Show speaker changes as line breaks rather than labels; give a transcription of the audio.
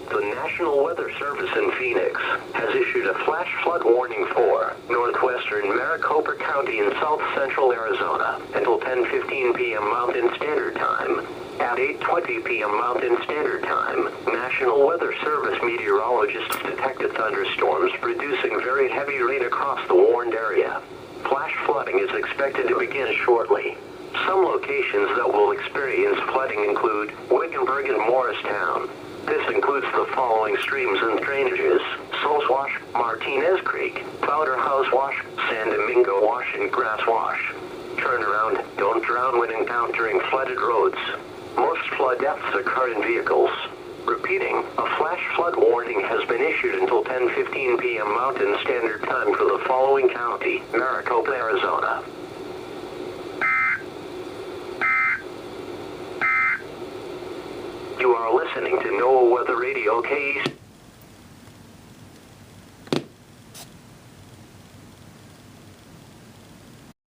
The National Weather Service in Phoenix has issued a flash flood warning for northwestern Maricopa County in south central Arizona until 10:15 p.m. Mountain Standard Time. At 8:20 p.m. Mountain Standard Time, National Weather Service meteorologists detected thunderstorms producing very heavy rain across the warned area. Flash flooding is expected to begin shortly. Some locations that will experience flooding include Wickenburg and Morristown. This includes the following streams and drainages: Souls Wash, Martinez Creek, Powder House Wash, San Domingo Wash, and Grass Wash. Turn around, don't drown when encountering flooded roads. Most flood deaths occur in vehicles. Repeating, a flash flood warning has been issued until 10:15 p.m. Mountain Standard Time for the following county: Maricopa, Arizona. You are listening to NOAA Weather Radio KE.